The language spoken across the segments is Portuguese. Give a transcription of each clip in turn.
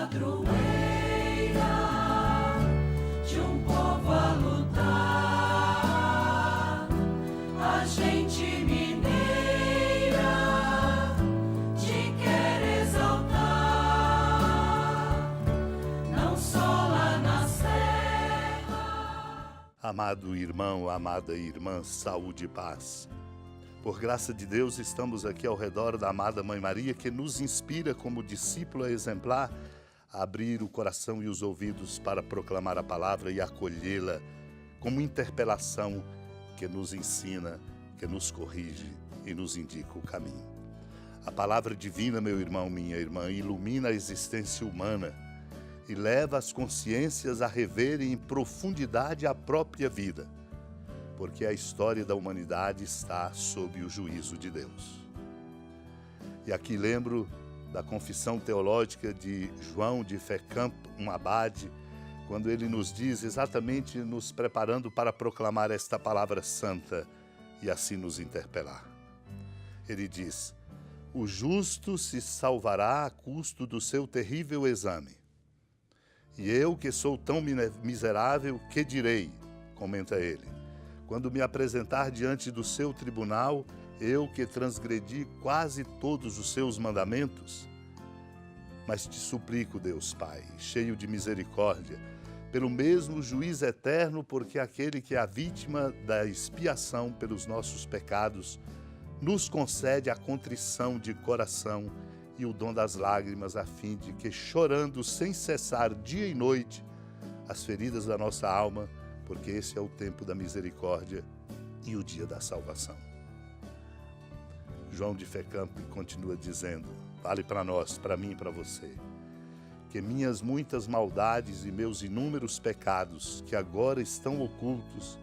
padroeira de um povo a lutar, a gente mineira te quer exaltar, não só lá na serra. Amado irmão, amada irmã, saúde e paz. Por graça de Deus, estamos aqui ao redor da amada Mãe Maria, que nos inspira como discípula exemplar a abrir o coração e os ouvidos para proclamar a palavra e acolhê-la como interpelação que nos ensina, que nos corrige e nos indica o caminho. A palavra divina, meu irmão, minha irmã, ilumina a existência humana e leva as consciências a reverem em profundidade a própria vida, porque a história da humanidade está sob o juízo de Deus. E aqui lembro da confissão teológica de João de Fécamp, um abade, quando ele nos diz, exatamente nos preparando para proclamar esta palavra santa e assim nos interpelar. Ele diz: o justo se salvará a custo do seu terrível exame. E eu, que sou tão miserável, que direi? Comenta ele. Quando me apresentar diante do seu tribunal, eu que transgredi quase todos os seus mandamentos? Mas te suplico, Deus Pai, cheio de misericórdia, pelo mesmo juiz eterno, porque aquele que é a vítima da expiação pelos nossos pecados, nos concede a contrição de coração e o dom das lágrimas, a fim de que, chorando sem cessar dia e noite, as feridas da nossa alma, porque esse é o tempo da misericórdia e o dia da salvação. João de Fécamp continua dizendo, vale para nós, para mim e para você, que minhas muitas maldades e meus inúmeros pecados, que agora estão ocultos,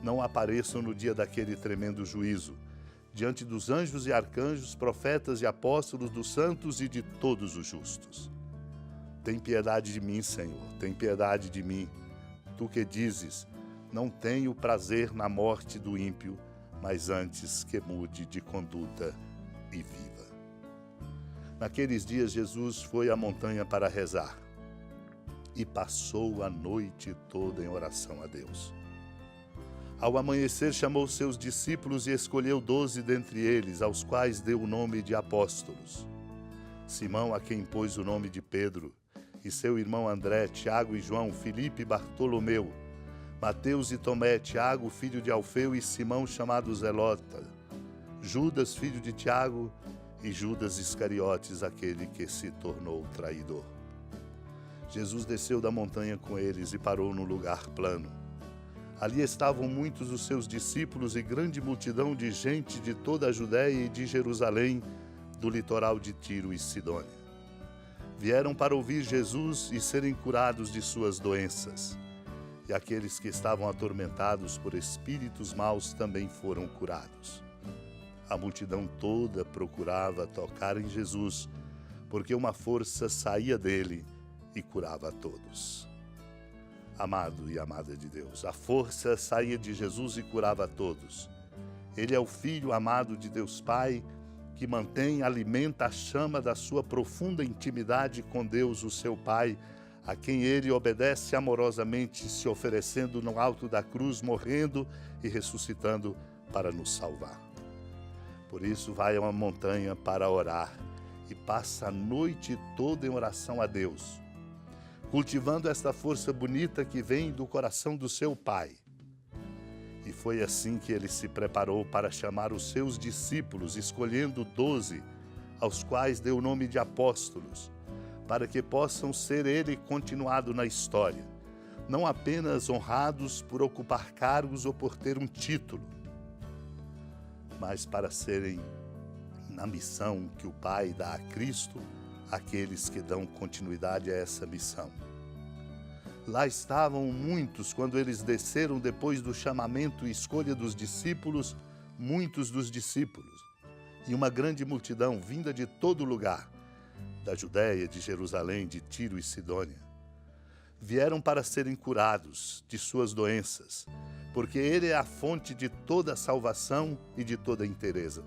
não apareçam no dia daquele tremendo juízo, diante dos anjos e arcanjos, profetas e apóstolos, dos santos e de todos os justos. Tem piedade de mim, Senhor, tem piedade de mim. Tu que dizes, não tenho prazer na morte do ímpio, mas antes que mude de conduta e viva. Naqueles dias, Jesus foi à montanha para rezar e passou a noite toda em oração a Deus. Ao amanhecer, chamou seus discípulos e escolheu 12 dentre eles, aos quais deu o nome de apóstolos. Simão, a quem pôs o nome de Pedro, e seu irmão André, Tiago e João, Filipe e Bartolomeu, Mateus e Tomé, Tiago, filho de Alfeu, e Simão, chamado Zelota, Judas, filho de Tiago, e Judas Iscariotes, aquele que se tornou traidor. Jesus desceu da montanha com eles e parou num lugar plano. Ali estavam muitos dos seus discípulos e grande multidão de gente de toda a Judéia e de Jerusalém, do litoral de Tiro e Sidônia. Vieram para ouvir Jesus e serem curados de suas doenças. E aqueles que estavam atormentados por espíritos maus também foram curados. A multidão toda procurava tocar em Jesus, porque uma força saía dele e curava a todos. Amado e amada de Deus, a força saía de Jesus e curava a todos. Ele é o Filho amado de Deus Pai, que mantém e alimenta a chama da sua profunda intimidade com Deus, o seu Pai, a quem ele obedece amorosamente, se oferecendo no alto da cruz, morrendo e ressuscitando para nos salvar. Por isso vai a uma montanha para orar e passa a noite toda em oração a Deus, cultivando esta força bonita que vem do coração do seu Pai. E foi assim que ele se preparou para chamar os seus discípulos, escolhendo 12, aos quais deu o nome de apóstolos, para que possam ser ele continuado na história, não apenas honrados por ocupar cargos ou por ter um título, mas para serem, na missão que o Pai dá a Cristo, aqueles que dão continuidade a essa missão. Lá estavam muitos quando eles desceram depois do chamamento e escolha dos discípulos, muitos dos discípulos, e uma grande multidão vinda de todo lugar, da Judéia, de Jerusalém, de Tiro e Sidônia. Vieram para serem curados de suas doenças, porque ele é a fonte de toda a salvação e de toda a inteireza.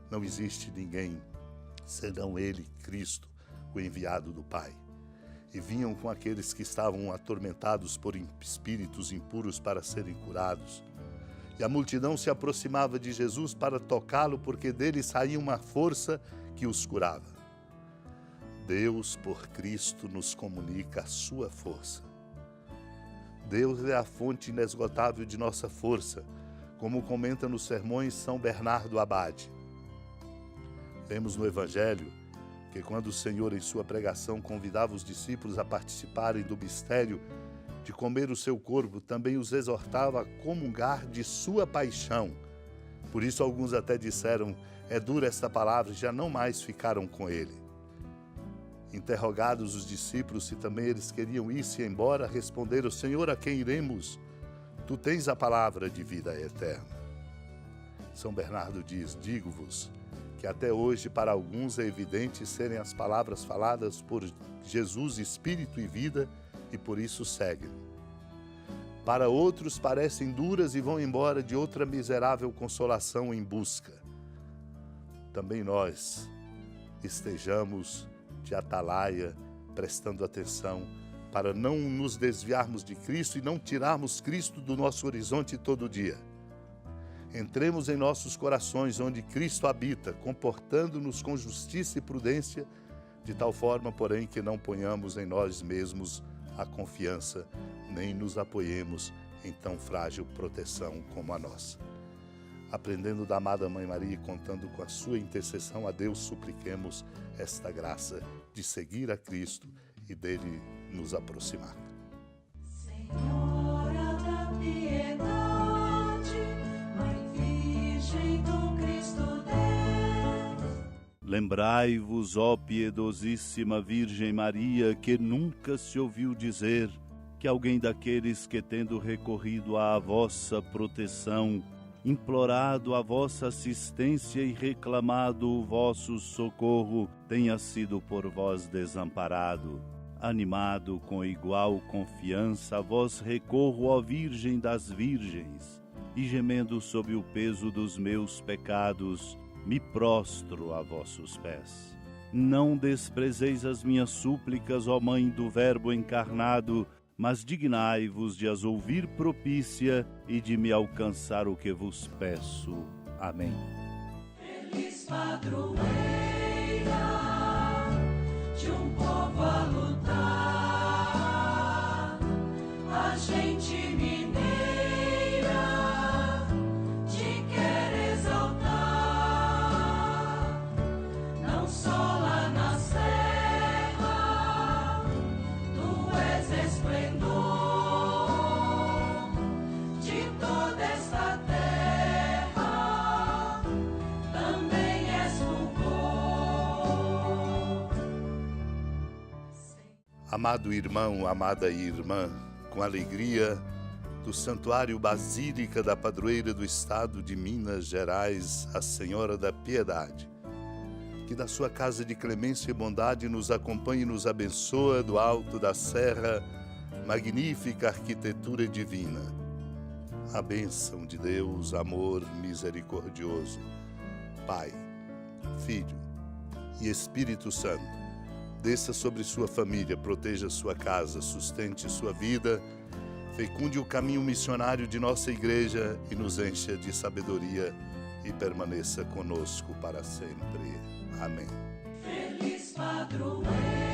Não existe ninguém senão ele, Cristo, o enviado do Pai. e vinham com aqueles que estavam atormentados por espíritos impuros para serem curados. E a multidão se aproximava de Jesus para tocá-lo, porque dele saía uma força que os curava. Deus, por Cristo, nos comunica a sua força. Deus é a fonte inesgotável de nossa força, como comenta nos sermões São Bernardo Abade. Vemos no Evangelho que quando o Senhor, em sua pregação, convidava os discípulos a participarem do mistério de comer o seu corpo, também os exortava a comungar de sua paixão. Por isso alguns até disseram: é dura esta palavra, e já não mais ficaram com ele. Interrogados os discípulos se também eles queriam ir-se embora, responderam: Senhor, a quem iremos? Tu tens a palavra de vida eterna. São Bernardo diz: digo-vos que até hoje para alguns é evidente serem as palavras faladas por Jesus, Espírito e vida, e por isso seguem. Para outros parecem duras e vão embora de outra miserável consolação em busca. Também nós estejamos de atalaia, prestando atenção, para não nos desviarmos de Cristo e não tirarmos Cristo do nosso horizonte todo dia. Entremos em nossos corações onde Cristo habita, comportando-nos com justiça e prudência, de tal forma, porém, que não ponhamos em nós mesmos a confiança, nem nos apoiemos em tão frágil proteção como a nossa. Aprendendo da amada Mãe Maria e contando com a sua intercessão a Deus, supliquemos esta graça de seguir a Cristo e dele nos aproximar. Senhora da piedade, Mãe Virgem do Cristo Deus. Lembrai-vos, ó piedosíssima Virgem Maria, que nunca se ouviu dizer que alguém daqueles que, tendo recorrido à vossa proteção, implorado a vossa assistência e reclamado o vosso socorro, tenha sido por vós desamparado. Animado com igual confiança, a vós recorro, ó Virgem das Virgens, e gemendo sob o peso dos meus pecados, me prostro a vossos pés. Não desprezeis as minhas súplicas, ó Mãe do Verbo encarnado, mas dignai-vos de as ouvir propícia e de me alcançar o que vos peço. Amém. Feliz padroeira de um povo a lutar, a gente mineira te quer exaltar, não só lá na serra, tu és esplendor de toda esta terra, também és fulgor. Amado irmão, amada irmã, com alegria do Santuário Basílica da Padroeira do Estado de Minas Gerais, a Senhora da Piedade, que da sua casa de clemência e bondade nos acompanhe e nos abençoa do alto da serra, magnífica arquitetura divina. A bênção de Deus, amor misericordioso, Pai, Filho e Espírito Santo, desça sobre sua família, proteja sua casa, sustente sua vida, fecunde o caminho missionário de nossa igreja e nos encha de sabedoria e permaneça conosco para sempre. Amém. Feliz padroeira